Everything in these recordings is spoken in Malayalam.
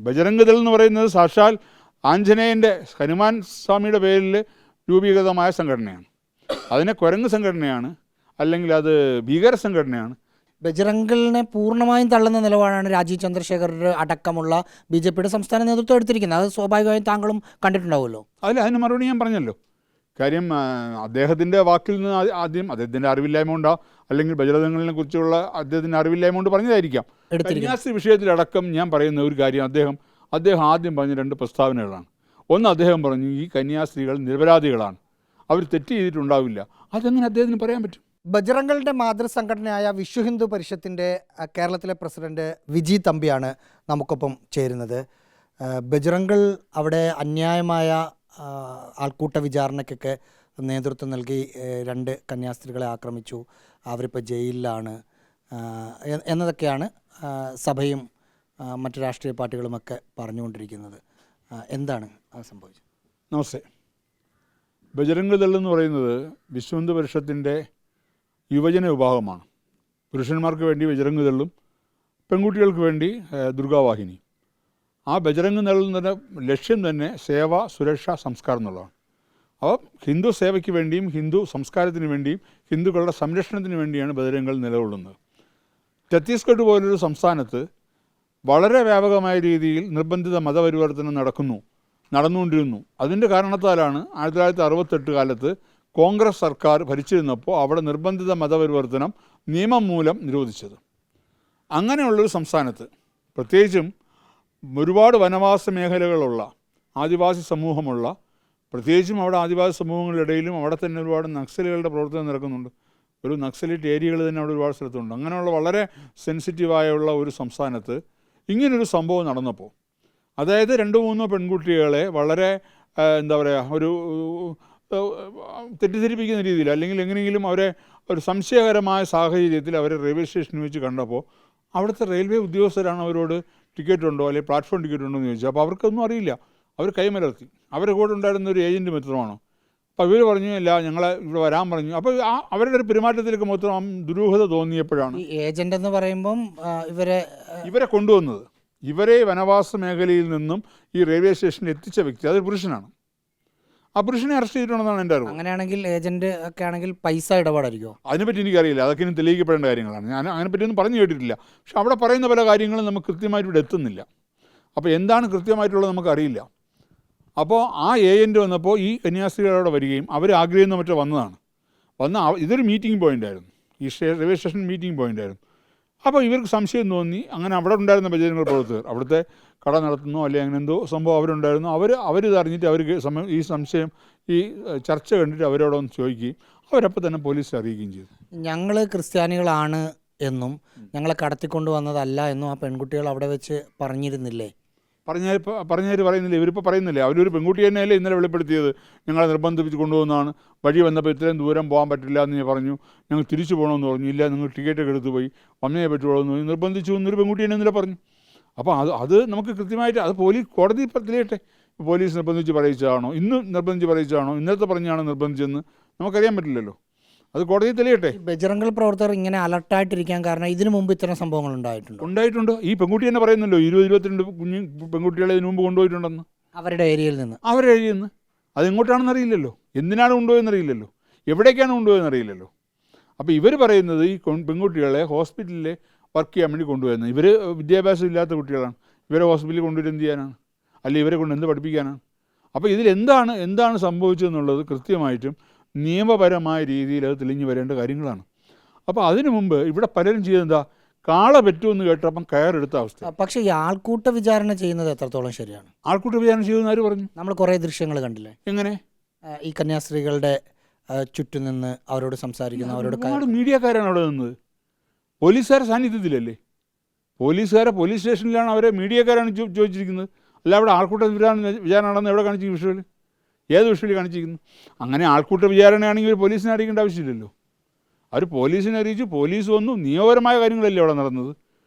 ബജരംഗ് ദൾ എന്ന് പറയുന്നത് സാക്ഷാൽ ആഞ്ജനേയൻ്റെ ഹനുമാൻ സ്വാമിയുടെ പേരിൽ രൂപീകൃതമായ സംഘടനയാണ്. അതിനെ കുരങ്ങ് സംഘടനയാണ്, അല്ലെങ്കിൽ അത് ഭീകര സംഘടനയാണ്. ബജറംഗിനെ പൂർണ്ണമായും തള്ളുന്ന നിലപാടാണ് രാജീവ് ചന്ദ്രശേഖർ അടക്കമുള്ള BJPയുടെ സംസ്ഥാന നേതൃത്വം എടുത്തിരിക്കുന്നത്. അത് സ്വാഭാവികമായും താങ്കളും കണ്ടിട്ടുണ്ടാവുമല്ലോ. അതിന് മറുപടി ഞാൻ പറഞ്ഞല്ലോ. കാര്യം അദ്ദേഹത്തിൻ്റെ വാക്കിൽ നിന്ന് ആദ്യം അദ്ദേഹത്തിൻ്റെ അറിവില്ലായ്മ കൊണ്ടോ അല്ലെങ്കിൽ ബജറംഗിനെ കുറിച്ചുള്ള അദ്ദേഹത്തിൻ്റെ അറിവില്ലായ്മ കൊണ്ട് പറഞ്ഞതായിരിക്കാം. കന്യാസ്ത്രീ വിഷയത്തിലടക്കം ഞാൻ പറയുന്ന ഒരു കാര്യം, അദ്ദേഹം ആദ്യം പറഞ്ഞ 2 പ്രസ്താവനകളാണ്. ഒന്ന്, അദ്ദേഹം പറഞ്ഞു ഈ കന്യാസ്ത്രീകൾ നിരപരാധികളാണ്, അവർ തെറ്റ് ചെയ്തിട്ടുണ്ടാവില്ല. അതെങ്ങനെ അദ്ദേഹത്തിന് പറയാൻ പറ്റും? ബജറംഗളുടെ മാതൃസംഘടനയായ വിശ്വ ഹിന്ദു പരിഷത്തിൻ്റെ കേരളത്തിലെ പ്രസിഡന്റ് വിജി തമ്പിയാണ് നമുക്കൊപ്പം ചേരുന്നത്. ബജറംഗൾ അവിടെ അന്യായമായ ആൾക്കൂട്ട വിചാരണയ്ക്കൊക്കെ നേതൃത്വം നൽകി 2 കന്യാസ്ത്രീകളെ ആക്രമിച്ചു, അവരിപ്പോൾ ജയിലിലാണ് എന്നതൊക്കെയാണ് സഭയും മറ്റു രാഷ്ട്രീയ പാർട്ടികളുമൊക്കെ പറഞ്ഞുകൊണ്ടിരിക്കുന്നത്. എന്താണ് അത് സംഭവിച്ചത്? നമസ്തേ. ബജരംഗ് ദൾ എന്ന് പറയുന്നത് വിശ്വ ഹിന്ദു പരിഷത്തിൻ്റെ യുവജന വിഭാഗമാണ്. പുരുഷന്മാർക്ക് വേണ്ടി ബജരംഗ് ദളും പെൺകുട്ടികൾക്ക് വേണ്ടി ദുർഗാവാഹിനി. ആ ബജരംഗ് ദളിൻ്റെ ലക്ഷ്യം തന്നെ സേവ, സുരക്ഷ, സംസ്കാരം എന്നുള്ളതാണ്. അപ്പോൾ ഹിന്ദു സേവയ്ക്ക് വേണ്ടിയും ഹിന്ദു സംസ്കാരത്തിന് വേണ്ടിയും ഹിന്ദുക്കളുടെ സംരക്ഷണത്തിന് വേണ്ടിയാണ് ബജരംഗ് ദൾ നിലകൊള്ളുന്നത്. ഛത്തീസ്ഗഡ് പോലൊരു സംസ്ഥാനത്ത് വളരെ വ്യാപകമായ രീതിയിൽ നിർബന്ധിത മതപരിവർത്തനം നടന്നുകൊണ്ടിരുന്നു. അതിൻ്റെ കാരണത്താലാണ് 1968 കാലത്ത് കോൺഗ്രസ് സർക്കാർ ഭരിച്ചിരുന്നപ്പോൾ അവിടെ നിർബന്ധിത മതപരിവർത്തനം നിയമം മൂലം നിരോധിച്ചത്. അങ്ങനെയുള്ളൊരു സംസ്ഥാനത്ത്, പ്രത്യേകിച്ചും ഒരുപാട് വനവാസ മേഖലകളുള്ള ആദിവാസി സമൂഹമുള്ള, പ്രത്യേകിച്ചും അവിടെ ആദിവാസി സമൂഹങ്ങളിടയിലും അവിടെ തന്നെ ഒരുപാട് നക്സലുകളുടെ പ്രവർത്തനം നടക്കുന്നുണ്ട്. ഒരു നക്സലേറ്റ് ഏരിയകൾ തന്നെ അവിടെ ഒരുപാട് സ്ഥലത്തുണ്ട്. അങ്ങനെയുള്ള വളരെ സെൻസിറ്റീവായുള്ള ഒരു സംസ്ഥാനത്ത് ഇങ്ങനൊരു സംഭവം നടന്നപ്പോൾ, അതായത് 2-3 പെൺകുട്ടികളെ വളരെ എന്താ പറയുക, ഒരു തെറ്റിദ്ധരിപ്പിക്കുന്ന രീതിയിൽ അല്ലെങ്കിൽ എങ്ങനെയെങ്കിലും അവരെ ഒരു സംശയകരമായ സാഹചര്യത്തിൽ അവരെ റെയിൽവേ സ്റ്റേഷനിൽ വെച്ച് കണ്ടപ്പോൾ അവിടുത്തെ റെയിൽവേ ഉദ്യോഗസ്ഥരാണ് അവരോട് ടിക്കറ്റ് ഉണ്ടോ അല്ലെങ്കിൽ പ്ലാറ്റ്ഫോം ടിക്കറ്റ് ഉണ്ടോ എന്ന് ചോദിച്ചു. അപ്പോൾ അവർക്കൊന്നും അറിയില്ല. അവർ കൈമലർത്തി. അവരുടെ കൂടെ ഉണ്ടായിരുന്ന ഒരു ഏജൻറ്റ് മാത്രമാണോ. അപ്പോൾ ഇവർ പറഞ്ഞു ഇല്ല, ഞങ്ങളെ ഇവിടെ വരാൻ പറഞ്ഞു. അപ്പോൾ അവരുടെ ഒരു പെരുമാറ്റത്തിലേക്ക് മൊത്തം ദുരൂഹത തോന്നിയപ്പോഴാണ് ഈ ഏജൻ്റ് എന്ന് പറയുമ്പം ഇവരെ കൊണ്ടുവന്നത്. ഇവരെ വനവാസ മേഖലയിൽ നിന്നും ഈ റെയിൽവേ സ്റ്റേഷനിൽ എത്തിച്ച വ്യക്തി അതൊരു പുരുഷനാണ്. ആ പുരുഷനെ അറസ്റ്റ് ചെയ്തിട്ടുണ്ടെന്നാണ് എൻ്റെ അറിവ്. അങ്ങനെയാണെങ്കിൽ ഏജൻറ്റ് ഒക്കെ ആണെങ്കിൽ പൈസ ഇടപാടായിരിക്കുമോ? അതിനെപ്പറ്റി എനിക്കറിയില്ല. അതൊക്കെ ഇനി തെളിയിക്കപ്പെടേണ്ട കാര്യങ്ങളാണ്. ഞാൻ അതിനെപ്പറ്റിയൊന്നും പറഞ്ഞു കേട്ടിട്ടില്ല. പക്ഷെ അവിടെ പറയുന്ന പല കാര്യങ്ങളും നമുക്ക് കൃത്യമായിട്ട് ഇവിടെ എത്തുന്നില്ല. അപ്പോൾ എന്താണ് കൃത്യമായിട്ടുള്ളത് നമുക്കറിയില്ല. അപ്പോൾ ആ ഏജൻറ്റ് വന്നപ്പോൾ ഈ കന്യാസ്ത്രീകളവിടെ വരികയും അവർ ആഗ്രഹിക്കുന്ന മറ്റോ വന്നതാണ്. ഇതൊരു മീറ്റിംഗ് പോയിൻ്റായിരുന്നു. ഈ റെയിൽവേ സ്റ്റേഷൻ മീറ്റിംഗ് പോയിൻ്റായിരുന്നു. അപ്പോൾ ഇവർക്ക് സംശയം തോന്നി. അങ്ങനെ അവിടെ ഉണ്ടായിരുന്ന ബജരംഗ പ്രവർത്തകർ, അവിടുത്തെ കട നടത്തുന്നു അല്ലെങ്കിൽ അങ്ങനെ എന്തോ സംഭവം അവരുണ്ടായിരുന്നു, അവരിത് അറിഞ്ഞിട്ട് അവർക്ക് ഈ സംശയം, ഈ ചർച്ച കണ്ടിട്ട് അവരോടൊന്ന് ചോദിക്കുകയും അവരപ്പോൾ തന്നെ പോലീസിൽ അറിയിക്കുകയും ചെയ്തു. ഞങ്ങൾ ക്രിസ്ത്യാനികളാണ് എന്നും ഞങ്ങളെ കടത്തിക്കൊണ്ട് വന്നതല്ല എന്നും ആ പെൺകുട്ടികൾ അവിടെ വെച്ച് പറഞ്ഞിരുന്നില്ലേ? പറഞ്ഞാൽ പറയുന്നില്ല. ഇവരിപ്പോൾ പറയുന്നില്ലേ, അവരൊരു പെൺകുട്ടി തന്നെയല്ലേ ഇന്നലെ വെളിപ്പെടുത്തിയത്. ഞങ്ങളെ നിർബന്ധിപ്പിച്ച് കൊണ്ടുപോകുന്നതാണ്, വഴി വന്നപ്പോൾ ഇത്രയും ദൂരം പോകാൻ പറ്റില്ല എന്ന് ഞാൻ പറഞ്ഞു, ഞങ്ങൾ തിരിച്ചു പോകണമെന്ന് പറഞ്ഞു. ഇല്ല, നിങ്ങൾ ടിക്കറ്റൊക്കെ എടുത്ത് പോയി വന്നേ പറ്റുള്ളൂ എന്ന് നിർബന്ധിച്ചു എന്നൊരു പെൺകുട്ടി തന്നെ ഇന്നലെ പറഞ്ഞു. അപ്പോൾ അത് നമുക്ക് കൃത്യമായിട്ട് അത് കോടതി തെളിയട്ടെ. പോലീസ് നിർബന്ധിച്ച് പറയിച്ചതാണോ, ഇന്ന് നിർബന്ധിച്ച് പറയിച്ചതാണോ, ഇന്നത്തെ പറഞ്ഞാണോ നിർബന്ധിച്ചെന്ന് നമുക്കറിയാൻ പറ്റില്ലല്ലോ. അത് കോടതി തെളിയട്ടെ. ബജറംഗൾ പ്രവർത്തകർ ഇങ്ങനെ അലർട്ടായിട്ടിരിക്കാൻ കാരണം ഇതിനു മുമ്പ് ഇത്തരം സംഭവങ്ങൾ ഉണ്ടായിട്ടുണ്ട്. ഈ പെൺകുട്ടി തന്നെ പറയുന്നല്ലോ 20-22 പെൺകുട്ടികളെ ഇതിനു മുമ്പ് കൊണ്ടുപോയിട്ടുണ്ടെന്ന് അവരുടെ ഏരിയയിൽ നിന്ന്. അതെങ്ങോട്ടാണെന്ന് അറിയില്ലല്ലോ, എന്തിനാണ് കൊണ്ടുപോയെന്നറിയില്ലല്ലോ, എവിടേക്കാണ് കൊണ്ടുപോയെന്നറിയില്ലല്ലോ. അപ്പോൾ ഇവർ പറയുന്നത് ഈ പെൺകുട്ടികളെ ഹോസ്പിറ്റലിൽ വർക്ക് ചെയ്യാൻ വേണ്ടി കൊണ്ടുപോയെന്ന്. ഇവർ വിദ്യാഭ്യാസം ഇല്ലാത്ത കുട്ടികളാണ്. ഇവരെ ഹോസ്പിറ്റലിൽ കൊണ്ടുപോയിട്ട് എന്ത് ചെയ്യാനാണ്, അല്ലെങ്കിൽ ഇവരെ കൊണ്ട് എന്ത് പഠിപ്പിക്കാനാണ്? അപ്പോൾ എന്താണ് സംഭവിച്ചതെന്നുള്ളത് കൃത്യമായിട്ടും നിയമപരമായ രീതിയിൽ അത് തെളിഞ്ഞു വരേണ്ട കാര്യങ്ങളാണ്. അപ്പോൾ അതിനു മുമ്പ് ഇവിടെ പലരും ചെയ്തെന്താ, കാള പറ്റുമെന്ന് കേട്ടപ്പം കയറെടുത്ത അവസ്ഥ. പക്ഷേ ഈ ആൾക്കൂട്ട വിചാരണ ചെയ്യുന്നത് എത്രത്തോളം ശരിയാണ്? ആൾക്കൂട്ട വിചാരണ ചെയ്യുമെന്ന് ആര് പറഞ്ഞു? നമ്മൾ കുറേ ദൃശ്യങ്ങൾ കണ്ടില്ലേ? എങ്ങനെ ഈ കന്യാസ്ത്രീകളുടെ ചുറ്റും നിന്ന് അവരോട് സംസാരിക്കുന്നു, അവരോട് ഒരുപാട് മീഡിയക്കാരാണ് അവിടെ നിന്നത്. പോലീസുകാരെ സാന്നിധ്യത്തിലല്ലേ. പോലീസ് സ്റ്റേഷനിലാണ് അവരെ മീഡിയക്കാരാണ് ചോദിച്ചിരിക്കുന്നത്. അല്ല അവിടെ ആൾക്കൂട്ട വിചാരണ നടന്ന് എവിടെ കാണിച്ചു? വിഷ്വൽ ഏത് വിഷ്വൽ കാണിച്ചിരിക്കുന്നു? അങ്ങനെ ആൾക്കൂട്ട വിചാരണയാണെങ്കിൽ ഒരു പോലീസിനെ അറിയിക്കേണ്ട ആവശ്യമില്ലല്ലോ. അവർ പോലീസിനെ അറിയിച്ചു, പോലീസ് വന്നു, നിയമപരമായ കാര്യങ്ങളല്ലേ അവിടെ നടന്നത്.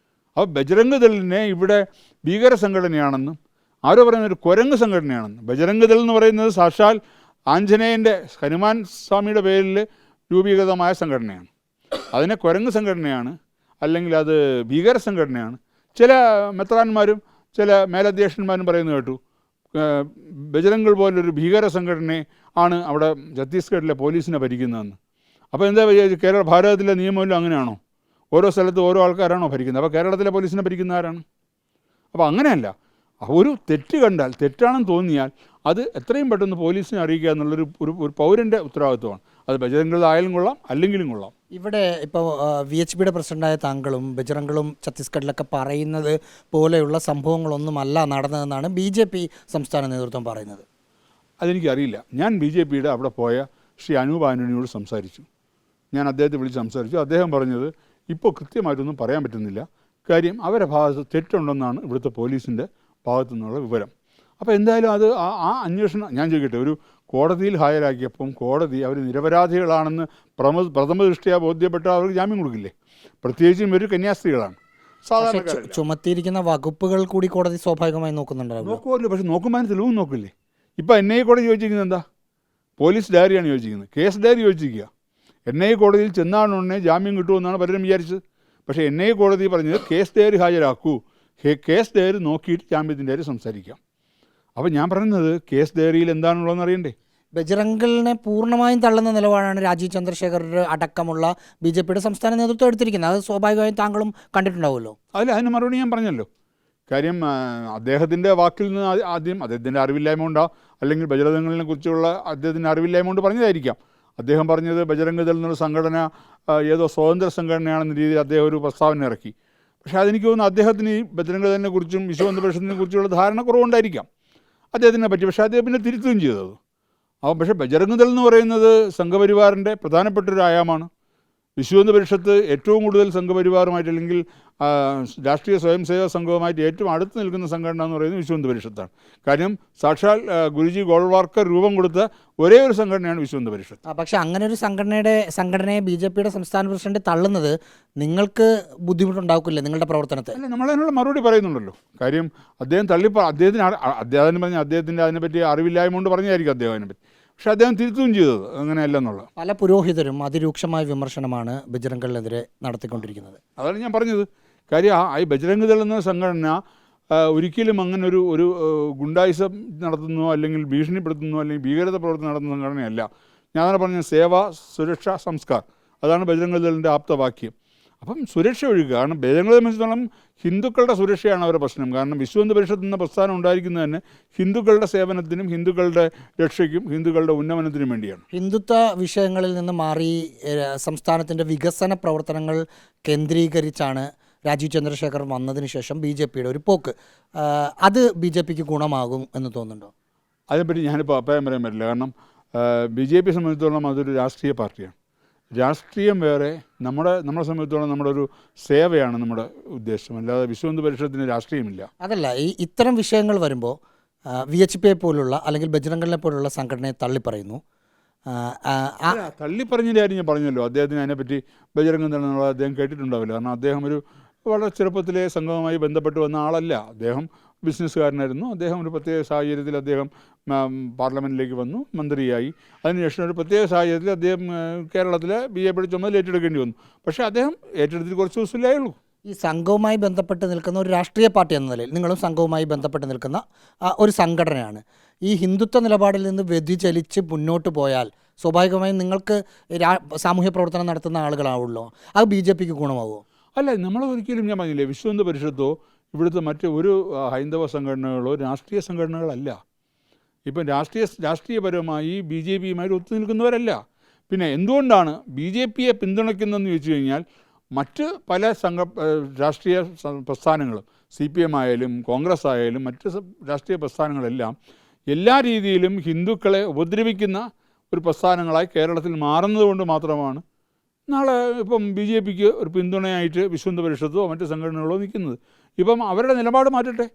അപ്പോൾ ബജരംഗ് ദളിനെ ഇവിടെ ഭീകര സംഘടനയാണെന്നും ആരോ പറയുന്നൊരു കുരങ്ങ് സംഘടനയാണെന്നും. ബജരംഗ് ദൾ എന്ന് പറയുന്നത് സാക്ഷാൽ ആഞ്ജനേയൻ്റെ ഹനുമാൻ സ്വാമിയുടെ പേരിൽ രൂപീകൃതമായ സംഘടനയാണ്. അതിനെ കുരങ്ങ് സംഘടനയാണ്, അല്ലെങ്കിൽ അത് ഭീകര സംഘടനയാണ്. ചില മെത്രാന്മാരും ചില മേലധ്യക്ഷന്മാരും പറയുന്നത് കേട്ടു, ബജരംഗ് പോലൊരു ഭീകര സംഘടനയെ ആണ് അവിടെ ഛത്തീസ്ഗഡിലെ പോലീസിനെ ഭരിക്കുന്നതെന്ന്. അപ്പോൾ എന്താ കേരള ഭാരതത്തിലെ നിയമമെല്ലാം അങ്ങനെയാണോ? ഓരോ സ്ഥലത്ത് ഓരോ ആൾക്കാരാണോ ഭരിക്കുന്നത്? അപ്പോൾ കേരളത്തിലെ പോലീസിനെ ഭരിക്കുന്ന ആരാണ്? അപ്പോൾ അങ്ങനെയല്ല. ഒരു തെറ്റ് കണ്ടാൽ, തെറ്റാണെന്ന് തോന്നിയാൽ അത് എത്രയും പെട്ടെന്ന് പോലീസിനെ അറിയിക്കുക എന്നുള്ളൊരു ഒരു പൗരൻ്റെ ഉത്തരവാദിത്വമാണ്. അത് ബജരംഗിലായാലും കൊള്ളാം, അല്ലെങ്കിലും കൊള്ളാം. ഇവിടെ ഇപ്പോൾ VHPയുടെ പ്രസിഡൻ്റായ താങ്കളും ബജറംഗും ഛത്തീസ്ഗഡിലൊക്കെ പറയുന്നത് പോലെയുള്ള സംഭവങ്ങളൊന്നുമല്ല നടന്നതെന്നാണ് BJP സംസ്ഥാന നേതൃത്വം പറയുന്നത്. അതെനിക്കറിയില്ല. ഞാൻ BJPയുടെ അവിടെ പോയ ശ്രീ അനൂപ് ആൻ്റണിയോട് സംസാരിച്ചു. ഞാൻ അദ്ദേഹത്തെ വിളിച്ച് സംസാരിച്ചു. അദ്ദേഹം പറഞ്ഞത് ഇപ്പോൾ കൃത്യമായിട്ടൊന്നും പറയാൻ പറ്റുന്നില്ല. കാര്യം അവരുടെ ഭാഗത്ത് തെറ്റുണ്ടെന്നാണ് ഇവിടുത്തെ പോലീസിൻ്റെ ഭാഗത്തു നിന്നുള്ള വിവരം. അപ്പോൾ എന്തായാലും അത് ആ അന്വേഷണം ഞാൻ ചോദിക്കട്ടെ, ഒരു കോടതിയിൽ ഹാജരാക്കിയപ്പം കോടതി അവർ നിരപരാധികളാണെന്ന് പ്രഥമ ദൃഷ്ടിയാ ബോധ്യപ്പെട്ടാൽ അവർക്ക് ജാമ്യം കൊടുക്കില്ലേ? പ്രത്യേകിച്ചും ഒരു കന്യാസ്ത്രീകളാണ്. സാധാരണ ചുമത്തിയിരിക്കുന്ന വകുപ്പുകൾ കൂടി കോടതി സ്വാഭാവികമായി നോക്കുന്നുണ്ടാവും. നോക്കുമല്ലോ, പക്ഷെ നോക്കുമ്പോൾ തെളിവും നോക്കില്ലേ? ഇപ്പോൾ NIA കോടതി ചോദിച്ചിരിക്കുന്നത് എന്താ? പോലീസ് ഡയറിയാണ് ചോദിച്ചിരിക്കുന്നത്, കേസ് ഡയറി ചോദിച്ചിരിക്കുക. NIA കോടതിയിൽ ചെന്നാണുടനെ ജാമ്യം കിട്ടുമെന്നാണ് പലരും വിചാരിച്ചത്. പക്ഷേ NIA കോടതി പറഞ്ഞത് കേസ് ഡയറി ഹാജരാക്കൂ, കേസ് ഡയറി നോക്കിയിട്ട് ജാമ്യത്തിൻ്റെ ഡയറി സംസാരിക്കാം. അപ്പോൾ ഞാൻ പറയുന്നത് കേസ് ഡയറിയിൽ എന്താണുള്ളതെന്ന് അറിയണ്ടേ? ബജറംഗിനെ പൂർണ്ണമായും തള്ളുന്ന നിലപാടാണ് രാജീവ് ചന്ദ്രശേഖർ അടക്കമുള്ള BJPയുടെ സംസ്ഥാന നേതൃത്വം എടുത്തിരിക്കുന്നത്. അത് സ്വാഭാവികമായും താങ്കളും കണ്ടിട്ടുണ്ടാവുമല്ലോ. അതിന് മറുപടി ഞാൻ പറഞ്ഞല്ലോ. കാര്യം അദ്ദേഹത്തിൻ്റെ വാക്കിൽ നിന്ന് ആദ്യം അദ്ദേഹത്തിൻ്റെ അറിവില്ലായ്മ കൊണ്ടോ അല്ലെങ്കിൽ ബജരംഗളിനെ കുറിച്ചുള്ള അദ്ദേഹത്തിൻ്റെ അറിവില്ലായ്മ കൊണ്ട് പറഞ്ഞതായിരിക്കാം. അദ്ദേഹം പറഞ്ഞത് ബജരംഗ് ദൾ എന്നുള്ള സംഘടന ഏതോ സ്വതന്ത്ര സംഘടനയാണെന്ന രീതിയിൽ അദ്ദേഹം ഒരു പ്രസ്താവന ഇറക്കി. പക്ഷേ അതെനിക്ക് തോന്നുന്നു അദ്ദേഹത്തിന് ഈ ബജരംഗ് ദളിനെ കുറിച്ചും വിശ്വ പരിഷത്തിനെ കുറിച്ചുള്ള ധാരണ കുറവുണ്ടായിരിക്കാം അദ്ദേഹത്തിനെ പറ്റി. പക്ഷേ അദ്ദേഹം പിന്നെ തിരുത്തുകയും ചെയ്തത്. അപ്പോൾ പക്ഷേ ബജരംഗ് ദൾ എന്ന് പറയുന്നത് സംഘപരിവാറിൻ്റെ പ്രധാനപ്പെട്ടൊരു ആയാമാണ്. വിശ്വ പരിഷത്ത് ഏറ്റവും കൂടുതൽ സംഘപരിവാറുമായിട്ട് അല്ലെങ്കിൽ രാഷ്ട്രീയ സ്വയം സേവക സംഘവുമായിട്ട് ഏറ്റവും അടുത്ത് നിൽക്കുന്ന സംഘടന എന്ന് പറയുന്നത് വിശ്വ പരിഷത്താണ്. കാര്യം സാക്ഷാൽ ഗുരുജി ഗോൾവാർക്കർ രൂപം കൊടുത്ത ഒരേ ഒരു സംഘടനയാണ് വിശ്വ പരിഷത്ത്. പക്ഷേ അങ്ങനെ ഒരു സംഘടനയെ BJPയുടെ സംസ്ഥാന പ്രസിഡന്റ് തള്ളുന്നത് നിങ്ങൾക്ക് ബുദ്ധിമുട്ടുണ്ടാക്കില്ലേ നിങ്ങളുടെ പ്രവർത്തനത്തെ? അല്ല, നമ്മളതിനുള്ള മറുപടി പറയുന്നുണ്ടല്ലോ. കാര്യം അദ്ദേഹം അദ്ദേഹത്തിൻ്റെ അതിനെപ്പറ്റി അറിവില്ലായ്മ കൊണ്ട് പറഞ്ഞതായിരിക്കും അദ്ദേഹം അതിനെപ്പറ്റി. പക്ഷേ അദ്ദേഹം തിരുത്തുകയും ചെയ്തത് അങ്ങനെയല്ലെന്നുള്ള. പല പുരോഹിതരും അതിരൂക്ഷമായ വിമർശനമാണ് ബജരംഗിനെതിരെ നടത്തിക്കൊണ്ടിരിക്കുന്നത്. അതാണ് ഞാൻ പറഞ്ഞത്. കാര്യം ഈ ബജരംഗ് ദൾ എന്ന സംഘടന ഒരിക്കലും അങ്ങനെ ഒരു ഗുണ്ടായിസം നടത്തുന്നോ അല്ലെങ്കിൽ ഭീഷണിപ്പെടുത്തുന്നോ അല്ലെങ്കിൽ ഭീകരത പ്രവർത്തനം നടത്തുന്ന സംഘടനയല്ല. ഞാൻ അങ്ങനെ പറഞ്ഞ സേവ, സുരക്ഷ, സംസ്കാർ, അതാണ് ബജരംഗ് ദളിൻ്റെ ആപ്തവാക്യം. അപ്പം സുരക്ഷ ഒഴുകുക. കാരണം ബജരംഗ് ദളെ സംബന്ധിച്ചിടത്തോളം ഹിന്ദുക്കളുടെ സുരക്ഷയാണ് അവരുടെ പ്രശ്നം. കാരണം വിശ്വ പരിഷത്ത് എന്ന പ്രസ്ഥാനം ഉണ്ടായിരിക്കുന്നത് തന്നെ ഹിന്ദുക്കളുടെ സേവനത്തിനും ഹിന്ദുക്കളുടെ രക്ഷയ്ക്കും ഹിന്ദുക്കളുടെ ഉന്നമനത്തിനും വേണ്ടിയാണ്. ഹിന്ദുത്വ വിഷയങ്ങളിൽ നിന്ന് മാറി സംസ്ഥാനത്തിൻ്റെ വികസന പ്രവർത്തനങ്ങൾ കേന്ദ്രീകരിച്ചാണ് രാജീവ് ചന്ദ്രശേഖർ വന്നതിന് ശേഷം BJPയുടെ ഒരു പോക്ക്. അത് BJPക്ക് ഗുണമാകും എന്ന് തോന്നുന്നുണ്ടോ? അതിനെപ്പറ്റി ഞാനിപ്പോൾ അഭിപ്രായം പറയാൻ പറ്റില്ല. കാരണം BJPയെ സംബന്ധിച്ചിടത്തോളം അതൊരു രാഷ്ട്രീയ പാർട്ടിയാണ്. രാഷ്ട്രീയം വേറെ, നമ്മളെ സംബന്ധിച്ചിടത്തോളം നമ്മുടെ ഒരു സേവയാണ് നമ്മുടെ ഉദ്ദേശം, അല്ലാതെ വിശ്വ പരിഷത്തിന് രാഷ്ട്രീയമില്ല. അതല്ല, ഇത്തരം വിഷയങ്ങൾ വരുമ്പോൾ VHPയെ പോലുള്ള അല്ലെങ്കിൽ ബജരംഗിനെ പോലുള്ള സംഘടനയെ തള്ളിപ്പറയുന്നു. തള്ളിപ്പറഞ്ഞതിൻ്റെ കാര്യം ഞാൻ പറഞ്ഞല്ലോ. അദ്ദേഹത്തിന് അതിനെപ്പറ്റി ബജരംഗ് എന്നുള്ള അദ്ദേഹം കേട്ടിട്ടുണ്ടാവില്ല. കാരണം അദ്ദേഹം ഒരു വളരെ ചെറുപ്പത്തിലെ സംഘവുമായി ബന്ധപ്പെട്ട് വന്ന ആളല്ല. അദ്ദേഹം ബിസിനസ്സുകാരനായിരുന്നു. അദ്ദേഹം ഒരു പ്രത്യേക സാഹചര്യത്തിൽ അദ്ദേഹം പാർലമെൻറ്റിലേക്ക് വന്നു, മന്ത്രിയായി. അതിനുശേഷം ഒരു പ്രത്യേക സാഹചര്യത്തിൽ അദ്ദേഹം കേരളത്തിലെ BJPയുടെ ചുമതല ഏറ്റെടുക്കേണ്ടി വന്നു. പക്ഷേ അദ്ദേഹം ഏറ്റെടുത്തിട്ട് കുറച്ച് ദിവസമില്ലേ ഉള്ളൂ. ഈ സംഘവുമായി ബന്ധപ്പെട്ട് നിൽക്കുന്ന ഒരു രാഷ്ട്രീയ പാർട്ടി എന്ന നിലയിൽ നിങ്ങളും സംഘവുമായി ബന്ധപ്പെട്ട് നിൽക്കുന്ന ഒരു സംഘടനയാണ്. ഈ ഹിന്ദുത്വ നിലപാടിൽ നിന്ന് വ്യതിചലിച്ച് മുന്നോട്ട് പോയാൽ സ്വാഭാവികമായും നിങ്ങൾക്ക് സാമൂഹ്യ പ്രവർത്തനം നടത്തുന്ന ആളുകളാവുള്ളൂ. അത് BJPക്ക് ഗുണമാവുമോ? അല്ല, നമ്മൾ ഒരിക്കലും ഞാൻ പറഞ്ഞില്ലേ, വിശ്വ പരിഷത്തോ ഇവിടുത്തെ മറ്റ് ഒരു ഹൈന്ദവ സംഘടനകളോ രാഷ്ട്രീയ സംഘടനകളല്ല. ഇപ്പം രാഷ്ട്രീയപരമായി BJPയുമായി ഒത്തു നിൽക്കുന്നവരല്ല. പിന്നെ എന്തുകൊണ്ടാണ് BJPയെ പിന്തുണയ്ക്കുന്നതെന്ന് ചോദിച്ചു കഴിഞ്ഞാൽ മറ്റ് പല രാഷ്ട്രീയ പ്രസ്ഥാനങ്ങളും CPM ആയാലും കോൺഗ്രസ് ആയാലും മറ്റ് രാഷ്ട്രീയ പ്രസ്ഥാനങ്ങളെല്ലാം എല്ലാ രീതിയിലും ഹിന്ദുക്കളെ ഉപദ്രവിക്കുന്ന ഒരു പ്രസ്ഥാനങ്ങളായി കേരളത്തിൽ മാറുന്നത് കൊണ്ട് മാത്രമാണ് നാളെ ഇപ്പം BJPക്ക് ഒരു പിന്തുണയായിട്ട് വിശ്വ പരിഷത്തോ മറ്റ് സംഘടനകളോ നിൽക്കുന്നത്. ഇപ്പം അവരുടെ നിലപാട് മാറ്റട്ടെ.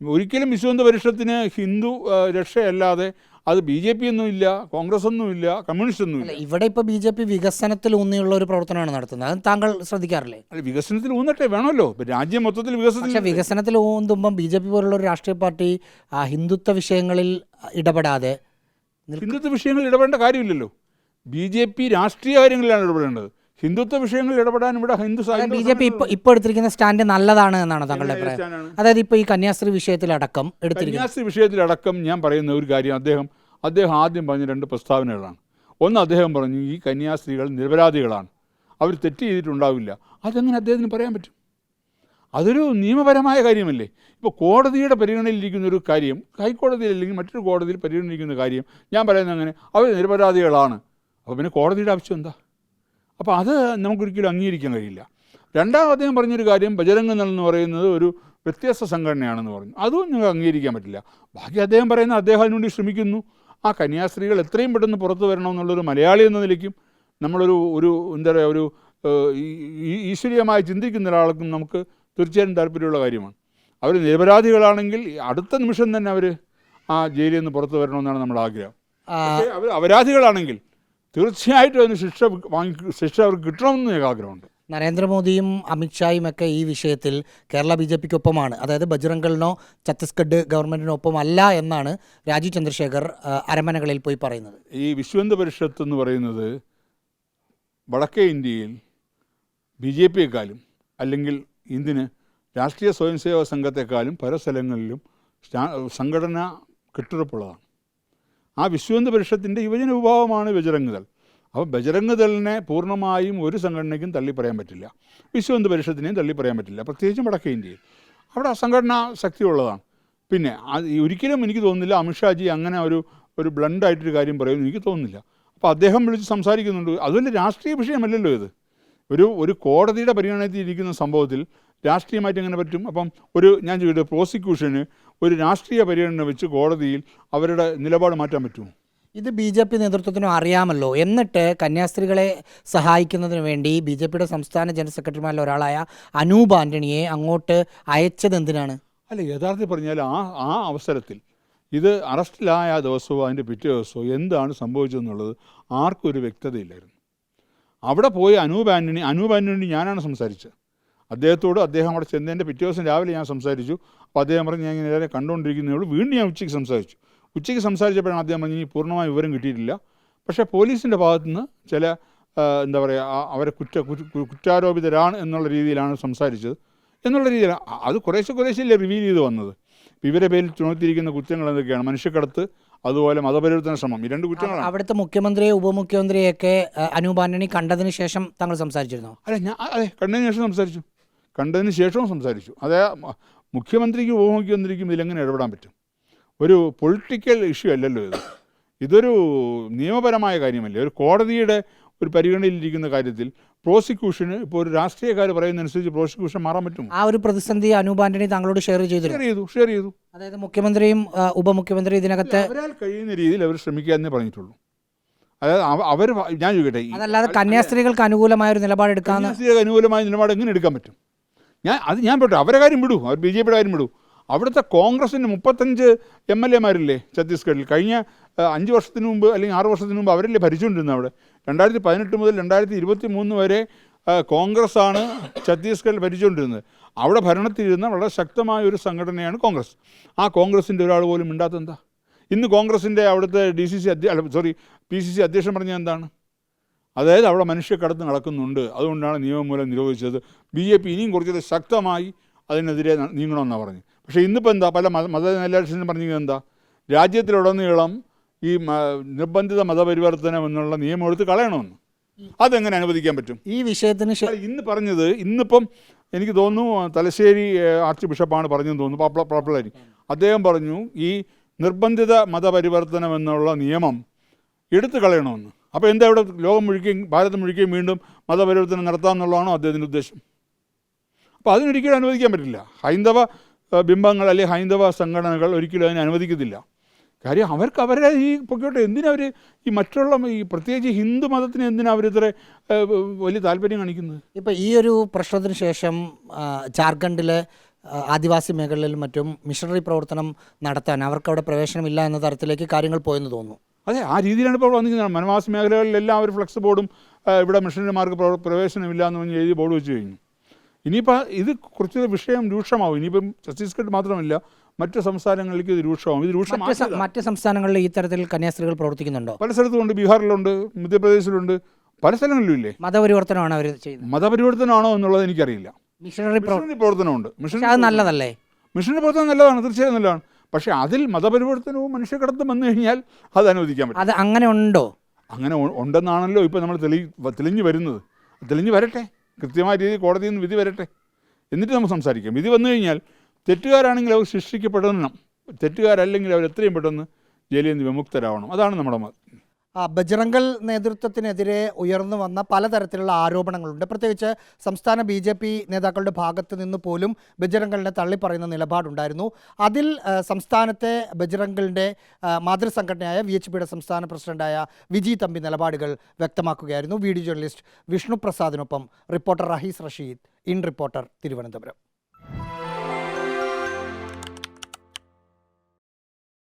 ഒരിക്കലും വിശ്വ പരിഷത്തിന് ഹിന്ദു രക്ഷയല്ലാതെ അത് BJP ഒന്നുമില്ല, കോൺഗ്രസ് ഒന്നുമില്ല, കമ്മ്യൂണിസ്റ്റ് ഒന്നുമില്ല. ഇവിടെ ഇപ്പോൾ BJP വികസനത്തിൽ ഊന്നിയുള്ള ഒരു പ്രവർത്തനമാണ് നടത്തുന്നത്. അത് താങ്കൾ ശ്രദ്ധിക്കാറില്ലേ? അല്ല, വികസനത്തിൽ ഊന്നട്ടെ, വേണമല്ലോ. ഇപ്പം രാജ്യം മൊത്തത്തിൽ വികസനത്തിൽ ഊന്നുമ്പം BJP പോലുള്ള ഒരു രാഷ്ട്രീയ പാർട്ടി ഹിന്ദുത്വ വിഷയങ്ങളിൽ ഇടപെടാതെ ഹിന്ദുത്വ വിഷയങ്ങളിൽ ഇടപെടേണ്ട കാര്യമില്ലല്ലോ. BJP രാഷ്ട്രീയ കാര്യങ്ങളിലാണ് ഇടപെടേണ്ടത്. ഹിന്ദുത്വ വിഷയങ്ങളിൽ ഇടപെടാൻ ഇവിടെ BJP ഇപ്പോൾ എടുത്തിരിക്കുന്ന സ്റ്റാൻഡ് നല്ലതാണ് എന്നാണ് താങ്കളുടെ അഭിപ്രായം? അതായത് ഇപ്പോൾ ഈ കന്യാസ്ത്രീ വിഷയത്തിലടക്കം കന്യാസ്ത്രീ വിഷയത്തിലടക്കം ഞാൻ പറയുന്ന ഒരു കാര്യം, അദ്ദേഹം ആദ്യം പറഞ്ഞ 2 പ്രസ്താവനകളാണ്. ഒന്ന്, അദ്ദേഹം പറഞ്ഞു ഈ കന്യാസ്ത്രീകൾ നിരപരാധികളാണ്, അവർ തെറ്റ് ചെയ്തിട്ടുണ്ടാവില്ല. അതെങ്ങനെ അദ്ദേഹത്തിന് പറയാൻ പറ്റും? അതൊരു നിയമപരമായ കാര്യമല്ലേ? ഇപ്പോൾ കോടതിയുടെ പരിഗണനയിലിരിക്കുന്ന ഒരു കാര്യം ഹൈക്കോടതിയിൽ അല്ലെങ്കിൽ മറ്റൊരു കോടതിയിൽ പരിഗണനിക്കുന്ന കാര്യം ഞാൻ പറയുന്നത് അങ്ങനെ അവർ നിരപരാധികളാണ്. അപ്പോൾ പിന്നെ കോടതിയുടെ ആവശ്യം എന്താ? അപ്പോൾ അത് നമുക്കൊരിക്കലും അംഗീകരിക്കാൻ കഴിയില്ല. രണ്ടാമത് അദ്ദേഹം പറഞ്ഞൊരു കാര്യം, ബജരംഗ് ദൾ എന്ന് പറയുന്നത് ഒരു വ്യത്യസ്ത സംഘടനയാണെന്ന് പറഞ്ഞു. അതും ഞങ്ങൾക്ക് അംഗീകരിക്കാൻ പറ്റില്ല. ബാക്കി അദ്ദേഹം പറയുന്നത് അദ്ദേഹം അതിനുവേണ്ടി ശ്രമിക്കുന്നു. ആ കന്യാസ്ത്രീകൾ എത്രയും പെട്ടെന്ന് പുറത്തു വരണമെന്നുള്ളൊരു മലയാളി എന്ന നിലയ്ക്കും നമ്മളൊരു എന്താ പറയുക, ഒരു ഈശ്വരീയമായി ചിന്തിക്കുന്ന ഒരാൾക്കും നമുക്ക് തീർച്ചയായും താല്പര്യമുള്ള കാര്യമാണ്. അവർ നിരപരാധികളാണെങ്കിൽ അടുത്ത നിമിഷം തന്നെ അവർ ആ ജയിലിൽ നിന്ന് പുറത്തു വരണമെന്നാണ് നമ്മുടെ ആഗ്രഹം. പക്ഷേ അവർ അപരാധികളാണെങ്കിൽ തീർച്ചയായിട്ടും അതിന് ശിക്ഷ അവർക്ക് കിട്ടണമെന്ന് ഞങ്ങൾക്ക് ആഗ്രഹമുണ്ട്. നരേന്ദ്രമോദിയും അമിത്ഷായും ഒക്കെ ഈ വിഷയത്തിൽ കേരള BJPക്കൊപ്പമാണ്, അതായത് ബജ്രംഗ് ദളിനോ ഛത്തീസ്ഗഡ് ഗവൺമെൻറ്റിനൊപ്പം അല്ല എന്നാണ് രാജീവ് ചന്ദ്രശേഖർ അരമനകളിൽ പോയി പറയുന്നത്. ഈ വിശ്വഹിന്ദു പരിഷത്ത് എന്ന് പറയുന്നത് വടക്കേ ഇന്ത്യയിൽ BJPയെക്കാളും അല്ലെങ്കിൽ ഇന്ത്യന് രാഷ്ട്രീയ സ്വയംസേവക സംഘത്തെക്കാളും പല സ്ഥലങ്ങളിലും സംഘടന കെട്ടുറപ്പുള്ളതാണ്. ആ വിശ്വഹിന്ദു പരിഷത്തിൻ്റെ യുവജന വിഭാഗമാണ് ബജരംഗ് ദൾ. അപ്പോൾ ബജരംഗ് ദളിനെ പൂർണ്ണമായും ഒരു സംഘടനയ്ക്കും തള്ളിപ്പറയാൻ പറ്റില്ല, വിശ്വഹിന്ദു പരിഷത്തിനെയും തള്ളിപ്പറയാൻ പറ്റില്ല, പ്രത്യേകിച്ചും വടക്കേ ഇന്ത്യയിൽ. അവിടെ ആ സംഘടന ശക്തിയുള്ളതാണ്. പിന്നെ ഒരിക്കലും എനിക്ക് തോന്നുന്നില്ല അമിത്ഷാജി അങ്ങനെ ഒരു ബ്ലണ്ടായിട്ടൊരു കാര്യം പറയുമെന്ന് എനിക്ക് തോന്നുന്നില്ല. അപ്പോൾ അദ്ദേഹം വിളിച്ച് സംസാരിക്കുന്നുണ്ട്. അതുപോലെ രാഷ്ട്രീയ വിഷയമല്ലല്ലോ ഇത്. ഒരു കോടതിയുടെ പരിഗണനയിൽ ഇരിക്കുന്ന സംഭവത്തിൽ രാഷ്ട്രീയമായിട്ട് എങ്ങനെ പറ്റും? അപ്പം ഞാൻ ചോദിക്കട്ടെ, പ്രോസിക്യൂഷന് ഒരു രാഷ്ട്രീയ പരിഗണന വെച്ച് കോടതിയിൽ അവരുടെ നിലപാട് മാറ്റാൻ പറ്റുമോ? ഇത് BJP നേതൃത്വത്തിനും അറിയാമല്ലോ. എന്നിട്ട് കന്യാസ്ത്രീകളെ സഹായിക്കുന്നതിന് വേണ്ടി BJPയുടെ സംസ്ഥാന ജനറൽ സെക്രട്ടറിമാരിൽ ഒരാളായ അനൂപ് ആൻ്റണിയെ അങ്ങോട്ട് അയച്ചത് എന്തിനാണ്? അല്ല, യഥാർത്ഥത്തിൽ പറഞ്ഞാൽ ആ അവസരത്തിൽ ഇത് അറസ്റ്റിലായ ആ ദിവസമോ അതിൻ്റെ പിറ്റേ ദിവസമോ എന്താണ് സംഭവിച്ചതെന്നുള്ളത് ആർക്കും ഒരു വ്യക്തതയില്ലായിരുന്നു. അവിടെ പോയി അനൂപ് ആൻ്റണി ഞാനാണ് സംസാരിച്ചത് അദ്ദേഹത്തോട്. അദ്ദേഹം അവിടെ ചെന്നതിൻ്റെ പിറ്റേ ദിവസം രാവിലെ ഞാൻ സംസാരിച്ചു. അപ്പോൾ അദ്ദേഹം പറഞ്ഞു ഞാൻ ഇങ്ങനെ എല്ലാവരും കണ്ടുകൊണ്ടിരിക്കുന്നേ ഉള്ളൂ. വീണ്ടും ഞാൻ ഉച്ചയ്ക്ക് സംസാരിച്ചപ്പോഴാണ് അദ്ദേഹം പറഞ്ഞു ഇനി പൂർണ്ണമായ വിവരം കിട്ടിയിട്ടില്ല, പക്ഷേ പോലീസിൻ്റെ ഭാഗത്തുനിന്ന് ചില എന്താ പറയുക അവരെ കുറ്റാരോപിതരാണ് എന്നുള്ള രീതിയിലാണ് സംസാരിച്ചത് എന്നുള്ള രീതിയിൽ. അത് കുറേശ്ശെ റിവീൽ ചെയ്ത് വന്നത്. ഇവരെ പേരിൽ ചുമത്തിയിരിക്കുന്ന കുറ്റങ്ങൾ എന്തൊക്കെയാണ്? മനുഷ്യക്കടത്ത്, അതുപോലെ മതപരിവർത്തന ശ്രമം, ഈ 2 കുറ്റങ്ങളാണ്. അവിടുത്തെ മുഖ്യമന്ത്രിയെ ഉപമുഖ്യമന്ത്രിയൊക്കെ അനൂപ് ആൻ്റണി കണ്ടതിന് ശേഷം താങ്കൾ സംസാരിച്ചിരുന്നോ? അതെ, കണ്ടതിന് ശേഷവും സംസാരിച്ചു. മുഖ്യമന്ത്രിക്കും ഉപമുഖ്യമന്ത്രിക്കും ഇതിലെങ്ങനെ ഇടപെടാൻ പറ്റും? ഒരു പൊളിറ്റിക്കൽ ഇഷ്യൂ അല്ലല്ലോ ഇത്. ഇതൊരു നിയമപരമായ കാര്യമല്ലേ? ഒരു കോടതിയുടെ ഒരു പരിഗണനയിലിരിക്കുന്ന കാര്യത്തിൽ പ്രോസിക്യൂഷന് ഇപ്പോൾ ഒരു രാഷ്ട്രീയക്കാർ പറയുന്നതനുസരിച്ച് പ്രോസിക്യൂഷൻ മാറാൻ പറ്റും. ആ ഒരു പ്രതിസന്ധി അനൂപ് ആൻ്റണി താങ്കളോട് ഷെയർ ചെയ്തു. അതായത് മുഖ്യമന്ത്രിയും ഉപമുഖ്യമന്ത്രിയും ഇതിനകത്ത് അവരാൽ കഴിയുന്ന രീതിയിൽ അവർ ശ്രമിക്കുക എന്നേ പറഞ്ഞിട്ടുള്ളൂ. അതായത് ഞാൻ ചോദിക്കട്ടെ, അതല്ലാതെ കന്യാസ്ത്രീകൾക്ക് അനുകൂലമായ ഒരു നിലപാടെടുക്കാൻ അനുകൂലമായ നിലപാട് എങ്ങനെ എടുക്കാൻ പറ്റും? ഞാൻ പോട്ടെ, അവരെ കാര്യം വിടൂ, അവർ BJPയുടെ കാര്യം വിടൂ. അവിടുത്തെ കോൺഗ്രസിൻ്റെ 35 MLA-മാരില്ലേ ഛത്തീസ്ഗഡിൽ? കഴിഞ്ഞ 5 വർഷത്തിന് മുമ്പ് അല്ലെങ്കിൽ 6 വർഷത്തിന് മുമ്പ് അവരല്ലേ ഭരിച്ചുകൊണ്ടിരുന്നത് അവിടെ? 2018 മുതൽ 2023 വരെ കോൺഗ്രസ്സാണ് ഛത്തീസ്ഗഡിൽ ഭരിച്ചുകൊണ്ടിരുന്നത്. അവിടെ ഭരണത്തിലിരുന്ന വളരെ ശക്തമായ ഒരു സംഘടനയാണ് കോൺഗ്രസ്. ആ കോൺഗ്രസിൻ്റെ ഒരാൾ പോലും മിണ്ടാത്തെന്താ? ഇന്ന് കോൺഗ്രസിൻ്റെ അവിടുത്തെ PCC അധ്യക്ഷൻ പറഞ്ഞത് എന്താണ്? അതായത് അവിടെ മനുഷ്യക്കടത്ത് നടക്കുന്നുണ്ട്, അതുകൊണ്ടാണ് നിയമം മൂലം നിരോധിച്ചത്. BJP ഇനിയും കുറച്ചുകൂടെ ശക്തമായി അതിനെതിരെ നീങ്ങണമെന്നാണ് പറഞ്ഞു. പക്ഷേ ഇന്നിപ്പോൾ എന്താ? പല മതമേലാധ്യക്ഷനും പറഞ്ഞത് എന്താ? രാജ്യത്തിലുടനീളം ഈ നിർബന്ധിത മതപരിവർത്തനം എന്നുള്ള നിയമം എടുത്ത് കളയണമെന്ന്. അതെങ്ങനെ അനുവദിക്കാൻ പറ്റും? ഈ വിഷയത്തിന് ഇന്നിപ്പം എനിക്ക് തോന്നുന്നു തലശ്ശേരി ആർച്ച് ബിഷപ്പാണ് പറഞ്ഞതെന്ന് തോന്നുന്നു, പോപ്പുലറി. അദ്ദേഹം പറഞ്ഞു ഈ നിർബന്ധിത മതപരിവർത്തനം എന്നുള്ള നിയമം എടുത്തു കളയണമെന്ന്. അപ്പോൾ എന്താ ഇവിടെ ലോകം മുഴുക്കുകയും ഭാരതം മുഴുക്കുകയും വീണ്ടും മതപരിവർത്തനം നടത്താമെന്നുള്ളതാണോ അദ്ദേഹത്തിൻ്റെ ഉദ്ദേശം? അപ്പോൾ അതിനൊരിക്കലും അനുവദിക്കാൻ പറ്റില്ല. ഹൈന്ദവ ബിംബങ്ങൾ അല്ലെങ്കിൽ ഹൈന്ദവ സംഘടനകൾ ഒരിക്കലും അതിനെ അനുവദിക്കത്തില്ല. കാര്യം അവരെ ഈ പൊക്കോട്ടെ, എന്തിനവർ ഈ മറ്റുള്ള ഈ പ്രത്യേകിച്ച് ഹിന്ദു മതത്തിന് എന്തിനാണ് അവരിത്ര വലിയ താല്പര്യം കാണിക്കുന്നത്? ഇപ്പോൾ ഈ ഒരു പ്രശ്നത്തിന് ശേഷം ജാർഖണ്ഡിലെ ആദിവാസി മേഖലയിലും മറ്റും മിഷണറി പ്രവർത്തനം നടത്താൻ അവർക്കവിടെ പ്രവേശനമില്ല എന്ന തരത്തിലേക്ക് കാര്യങ്ങൾ പോയെന്ന് തോന്നുന്നു. അതെ, ആ രീതിയിലാണ് ഇപ്പോൾ വന്നിരിക്കുന്നത്. വനവാസ മേഖലകളിലെല്ലാം ഒരു ഫ്ലെക്സ് ബോർഡും ഇവിടെ മിഷണറിമാർക്ക് പ്രവേശനമില്ല എന്ന് പറഞ്ഞ് എഴുതി ബോർഡ് വെച്ച് കഴിഞ്ഞു. ഇനിയിപ്പോൾ ഇത് കുറച്ച് വിഷയം രൂക്ഷമാവും. ഇനിയിപ്പം ഛത്തീസ്ഗഡ് മാത്രമല്ല, മറ്റ് സംസ്ഥാനങ്ങളിലേക്ക് ഇത് രൂക്ഷമാവും. മറ്റ് സംസ്ഥാനങ്ങളിൽ ഈ തരത്തിൽ കന്യാസ്ത്രീകൾ പ്രവർത്തിക്കുന്നുണ്ടോ? പല സ്ഥലത്തുമുണ്ട്. ബീഹാറിലുണ്ട്, മധ്യപ്രദേശിലുണ്ട്, പല സ്ഥലങ്ങളിലും ഇല്ലേ? മതപരിവർത്തനമാണ് അവർ ചെയ്യുന്നത്. മതപരിവർത്തനമാണോ എന്നുള്ളത് എനിക്കറിയില്ല. മിഷണറി മിഷനറി പ്രവർത്തനമുണ്ട്. പക്ഷേ അത് നല്ലതല്ലേ? മിഷനറി പ്രവർത്തനം നല്ലതാണ്, തീർച്ചയായും നല്ലതാണ്. പക്ഷേ അതിൽ മതപരിവർത്തനവും മനുഷ്യക്കടത്തും വന്നു കഴിഞ്ഞാൽ അത് അനുവദിക്കാൻ പറ്റും. അത് അങ്ങനെ ഉണ്ടോ? അങ്ങനെ ഉണ്ടെന്നാണല്ലോ ഇപ്പോൾ നമ്മൾ തെളിഞ്ഞു വരുന്നത്. തെളിഞ്ഞു വരട്ടെ, കൃത്യമായ രീതിയിൽ കോടതിയിൽ നിന്ന് വിധി വരട്ടെ, എന്നിട്ട് നമുക്ക് സംസാരിക്കാം. വിധി വന്നു കഴിഞ്ഞാൽ തെറ്റുകാരാണെങ്കിൽ അവർ ശിക്ഷിക്കപ്പെടണം, തെറ്റുകാരല്ലെങ്കിൽ അവർ എത്രയും പെട്ടെന്ന് ജയിലിൽ നിന്ന് വിമുക്തരാവണം. അതാണ് നമ്മുടെ ബജ്റംഗൾ നേതൃത്വത്തിനെതിരെ ഉയർന്നു വന്ന പലതരത്തിലുള്ള ആരോപണങ്ങളുണ്ട്. പ്രത്യേകിച്ച് സംസ്ഥാന BJP നേതാക്കളുടെ ഭാഗത്ത് നിന്ന് പോലും ബജ്റംഗളിനെ തള്ളിപ്പറയുന്ന നിലപാടുണ്ടായിരുന്നു. അതിൽ സംസ്ഥാനത്തെ ബജ്റംഗളിൻ്റെ മാതൃസംഘടനയായ VHPയുടെ സംസ്ഥാന പ്രസിഡന്റായ വിജി തമ്പി നിലപാടുകൾ വ്യക്തമാക്കുകയായിരുന്നു. വീഡിയോ ജേർണലിസ്റ്റ് വിഷ്ണു പ്രസാദിനൊപ്പം reporter Rahees Rasheed, in reporter, Thiruvananthapuram.